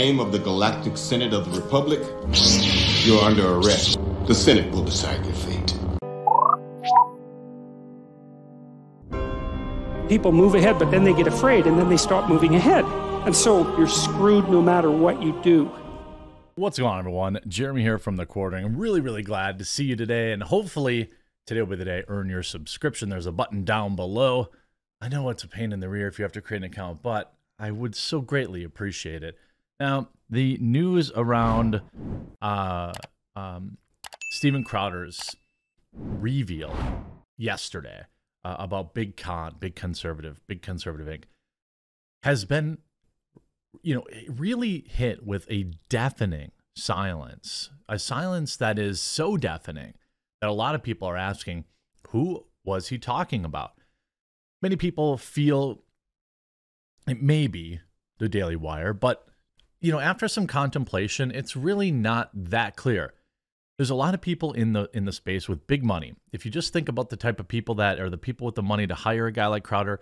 name of the Galactic Senate of the Republic, you're under arrest. The Senate will decide your fate. People move ahead, but then they get afraid, and then they stop moving ahead. And so you're screwed no matter what you do. What's going on, everyone? Jeremy here from The Quartering. I'm really glad to see you today, and hopefully today will be the day earn your subscription. There's a button down below. I know it's a pain in the rear if you have to create an account, but I would so greatly appreciate it. Now, the news around Steven Crowder's reveal yesterday about Big Conservative Inc. has been, really hit with a deafening silence. A silence that is so deafening that a lot of people are asking, who was he talking about? Many people feel it may be the Daily Wire, but, after some contemplation, it's really not that clear. There's a lot of people in the space with big money. If you just think about the type of people that are the people with the money to hire a guy like Crowder,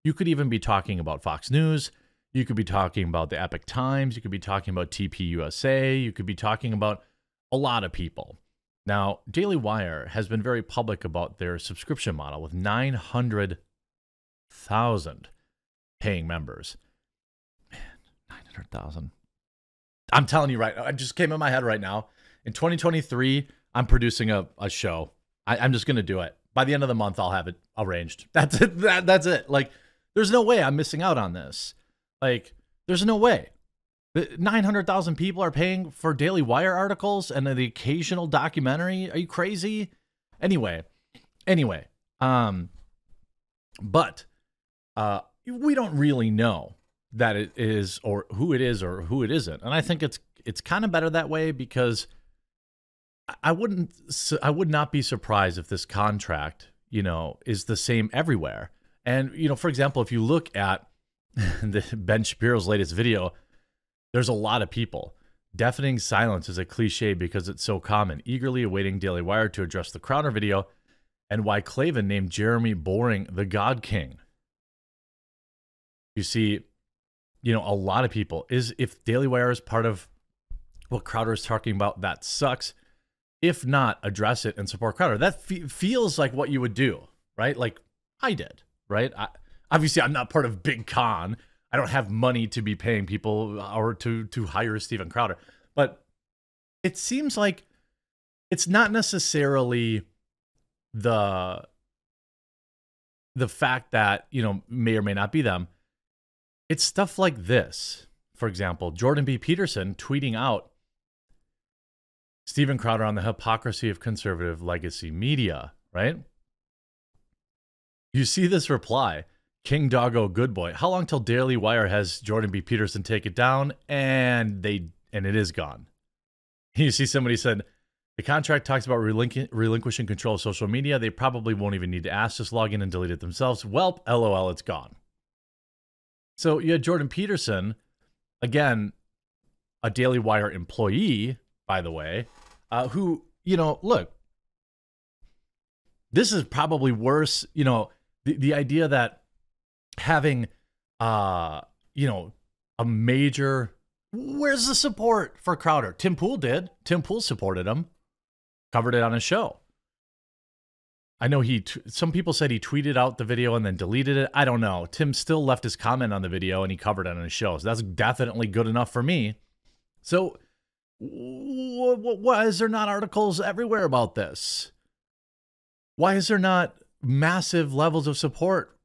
you could even be talking about Fox News. You could be talking about the Epic Times. You could be talking about TPUSA. You could be talking about a lot of people. Now, Daily Wire has been very public about their subscription model with 900,000 paying members. Man, 900,000. I'm telling you right now, it just came in my head right now. In 2023, I'm producing a show. I'm just going to do it. By the end of the month, I'll have it arranged. That's it. That's it. Like, there's no way I'm missing out on this. Like, there's no way. 900,000 people are paying for Daily Wire articles and the occasional documentary. Are you crazy? Anyway. But we don't really know that it is or who it isn't. And I think it's kind of better that way, because I would not be surprised if this contract, is the same everywhere. And, for example, if you look at Ben Shapiro's latest video, there's a lot of people. Deafening silence is a cliche because it's so common. Eagerly awaiting Daily Wire to address the Crowder video and why Klavan named Jeremy Boring the God King. You see, a lot of people if Daily Wire is part of what Crowder is talking about, that sucks. If not, address it and support Crowder. That feels like what you would do, right? Like I did, right? Obviously, I'm not part of Big Con. I don't have money to be paying people or to hire Steven Crowder. But it seems like it's not necessarily the fact that, may or may not be them. It's stuff like this. For example, Jordan B. Peterson tweeting out Steven Crowder on the hypocrisy of conservative legacy media, right? You see this reply, King Doggo Good Boy. How long till Daily Wire has Jordan B. Peterson take it down? And it is gone. You see somebody said, the contract talks about relinquishing control of social media. They probably won't even need to ask, just log in and delete it themselves. Welp, LOL, it's gone. So you had Jordan Peterson, again, a Daily Wire employee, by the way, who, look, this is probably worse. The idea that having, a major, where's the support for Crowder? Tim Pool did. Tim Pool supported him, covered it on his show. I know some people said he tweeted out the video and then deleted it. I don't know. Tim still left his comment on the video and he covered it on his show. So that's definitely good enough for me. So why is there not articles everywhere about this? Why is there not massive levels of support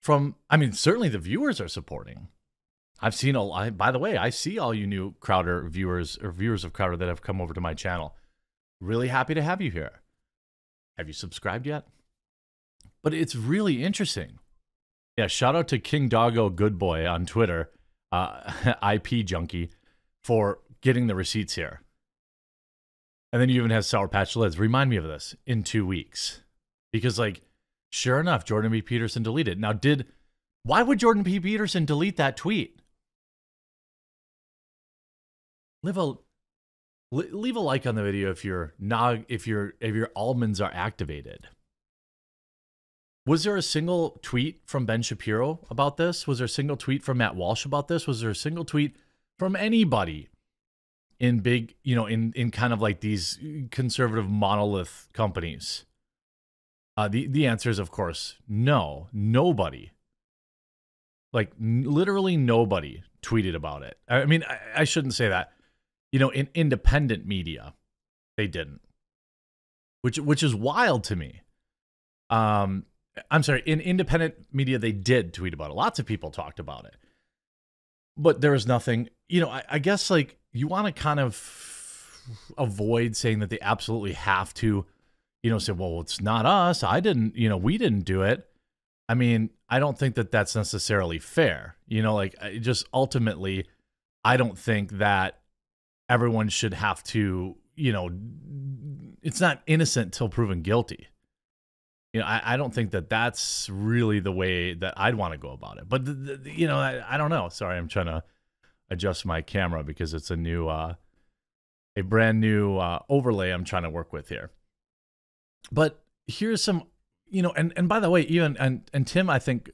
from, certainly the viewers are supporting. I've seen by the way, I see all you new Crowder viewers or viewers of Crowder that have come over to my channel. Really happy to have you here. Have you subscribed yet? But it's really interesting. Yeah, shout out to King Doggo Good Boy on Twitter, IP Junkie, for getting the receipts here. And then you even have Sour Patch Lids. Remind me of this in 2 weeks. Because, sure enough, Jordan B. Peterson deleted. Now, why would Jordan B. Peterson delete that tweet? Leave a like on the video if your almonds are activated. Was there a single tweet from Ben Shapiro about this? Was there a single tweet from Matt Walsh about this? Was there a single tweet from anybody in big, in kind of like these conservative monolith companies? The answer is, of course, no. Nobody. Like, literally nobody tweeted about it. I mean, I shouldn't say that. In independent media, they didn't. Which is wild to me. I'm sorry, in independent media, they did tweet about it. Lots of people talked about it. But there was nothing, I guess, like, you want to kind of avoid saying that they absolutely have to, say, well, it's not us. We didn't do it. I mean, I don't think that that's necessarily fair. Just ultimately, I don't think that everyone should have to, it's not innocent till proven guilty. I don't think that that's really the way that I'd want to go about it. But, I don't know. Sorry, I'm trying to adjust my camera because it's a brand new overlay I'm trying to work with here. But here's some, and by the way, even, and Tim, I think,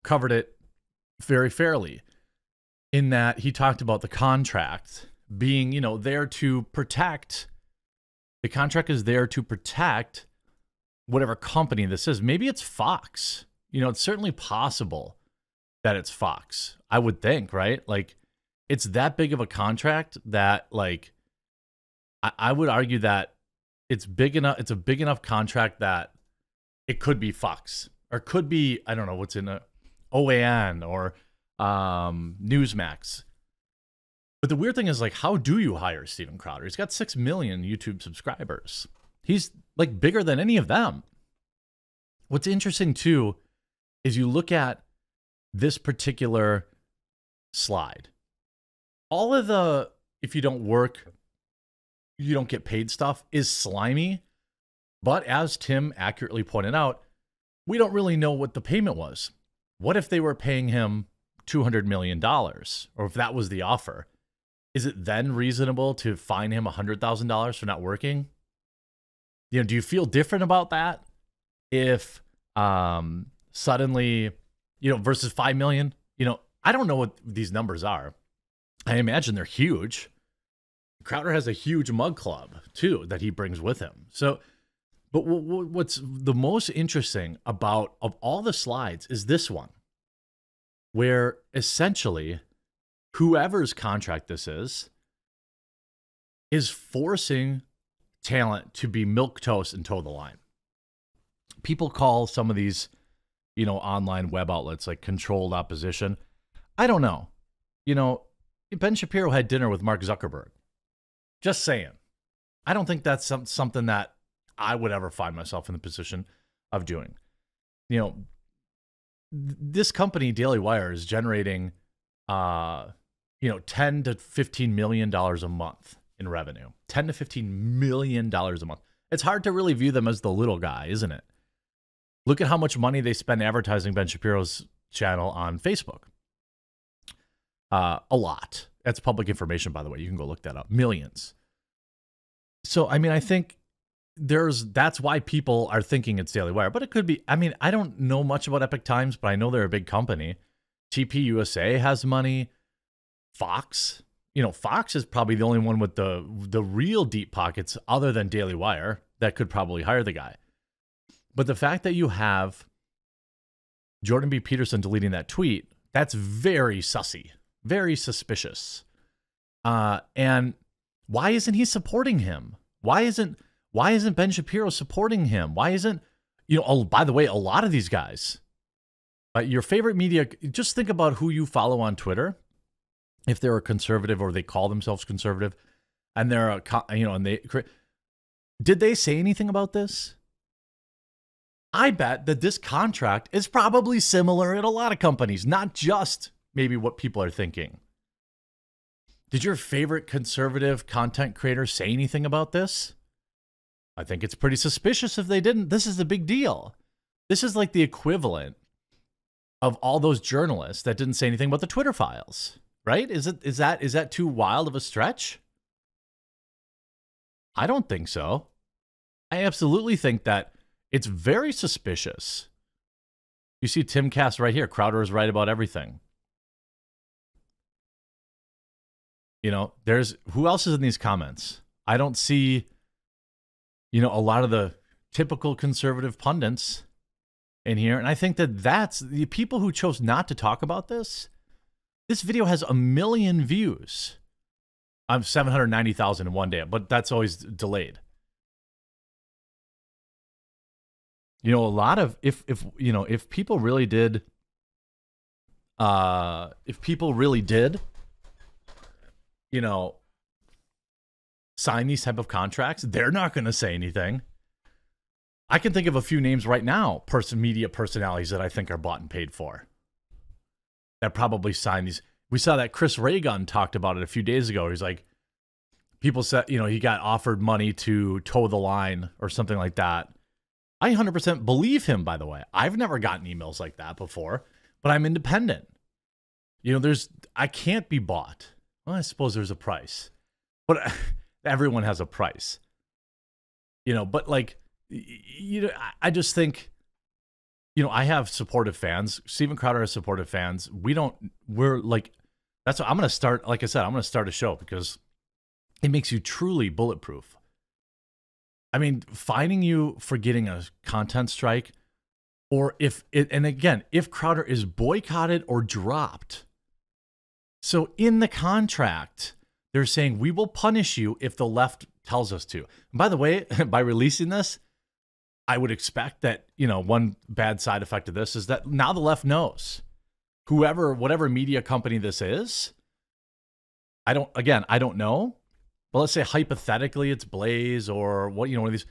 covered it very fairly in that he talked about the contract being, there to protect. The contract is there to protect whatever company this is. Maybe it's Fox. It's certainly possible that it's Fox. I would think, right? Like, it's that big of a contract that, like, I would argue that it's big enough. It's a big enough contract that it could be Fox, or could be, I don't know what's in a OAN or Newsmax. But the weird thing is, like, how do you hire Steven Crowder? He's got 6 million YouTube subscribers. He's, like, bigger than any of them. What's interesting, too, is you look at this particular slide. All of the, if you don't work, you don't get paid stuff is slimy. But as Tim accurately pointed out, we don't really know what the payment was. What if they were paying him $200 million? Or if that was the offer? Is it then reasonable to fine him $100,000 for not working? Do you feel different about that? If suddenly, versus 5 million, I don't know what these numbers are. I imagine they're huge. Crowder has a huge mug club too that he brings with him. So, but what's the most interesting of all the slides is this one, where essentially whoever's contract this is forcing talent to be milquetoast and toe the line. People call some of these, online web outlets like controlled opposition. I don't know. Ben Shapiro had dinner with Mark Zuckerberg. Just saying. I don't think that's something that I would ever find myself in the position of doing. This company, Daily Wire, is generating, $10 to $15 million a month in revenue. $10 to $15 million a month. It's hard to really view them as the little guy, isn't it? Look at how much money they spend advertising Ben Shapiro's channel on Facebook. A lot. That's public information, by the way. You can go look that up. Millions. So, I mean, I think that's why people are thinking it's Daily Wire. But it could be, I don't know much about Epic Times, but I know they're a big company. TP USA has money. Fox. Fox is probably the only one with the real deep pockets other than Daily Wire that could probably hire the guy. But the fact that you have Jordan B. Peterson deleting that tweet, that's very sussy, very suspicious. And why isn't he supporting him? Why isn't Ben Shapiro supporting him? Why isn't, by the way, a lot of these guys, your favorite media, just think about who you follow on Twitter. If they're a conservative or they call themselves conservative and they're did they say anything about this? I bet that this contract is probably similar at a lot of companies, not just maybe what people are thinking. Did your favorite conservative content creator say anything about this? I think it's pretty suspicious if they didn't. This is a big deal. This is like the equivalent of all those journalists that didn't say anything about the Twitter files, right? Is that too wild of a stretch? I don't think so. I absolutely think that it's very suspicious. You see Tim Cass right here. Crowder is right about everything. You know, there's who else is in these comments? I don't see, you know, a lot of the typical conservative pundits in here. And I think that that's the people who chose not to talk about this. This video has 1 million views. I'm 790,000 in one day, but that's always delayed. You know, a lot of, if people really did, you know, sign these type of contracts, they're not going to say anything. I can think of a few names right now, media personalities that I think are bought and paid for, that probably signed these. We saw that Chris Reagan talked about it a few days ago. He's like, people said, you know, he got offered money to toe the line or something like that. I 100% believe him, by the way. I've never gotten emails like that before, but I'm independent. You know, I can't be bought. Well, I suppose there's a price, but everyone has a price, you know, but like, you know, I just think, you know, I have supportive fans. Steven Crowder has supportive fans. We're like, that's what I'm going to start. Like I said, I'm going to start a show because it makes you truly bulletproof. I mean, finding you for getting a content strike, or and again, if Crowder is boycotted or dropped. So in the contract, they're saying we will punish you if the left tells us to. And by the way, by releasing this, I would expect that, you know, one bad side effect of this is that now the left knows. Whatever media company this is, I don't know. But let's say hypothetically it's Blaze or what, you know, one of these.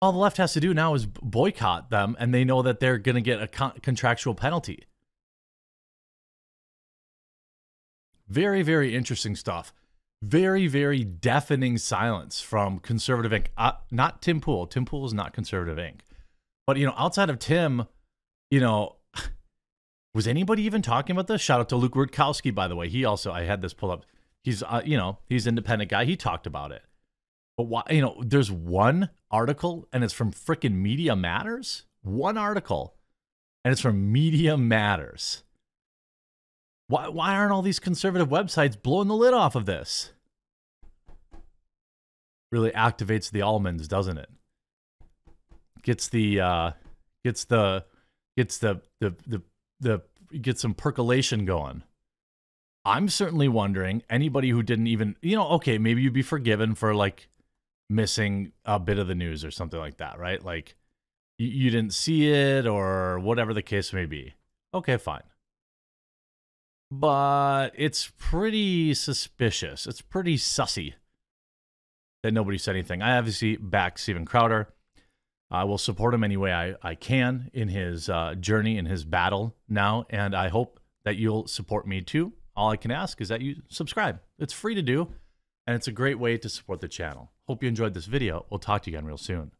All the left has to do now is boycott them, and they know that they're going to get a contractual penalty. Very, very interesting stuff. Very, very deafening silence from Conservative Inc. Not Tim Pool. Tim Pool is not Conservative Inc. But, you know, outside of Tim, you know, was anybody even talking about this? Shout out to Luke Rutkowski, by the way. He also, I had this pull up. He's, you know, he's an independent guy. He talked about it. But why, you know, there's one article and it's from frickin' Media Matters. One article and it's from Media Matters. Why aren't all these conservative websites blowing the lid off of this? Really activates the almonds, doesn't it? Gets some percolation going. I'm certainly wondering, anybody who didn't even, you know, okay, maybe you'd be forgiven for like missing a bit of the news or something like that, right? Like you didn't see it or whatever the case may be. Okay, fine. But it's pretty suspicious. It's pretty sussy that nobody said anything. I obviously back Steven Crowder. I will support him any way I can in his journey, in his battle now. And I hope that you'll support me too. All I can ask is that you subscribe. It's free to do, and it's a great way to support the channel. Hope you enjoyed this video. We'll talk to you again real soon.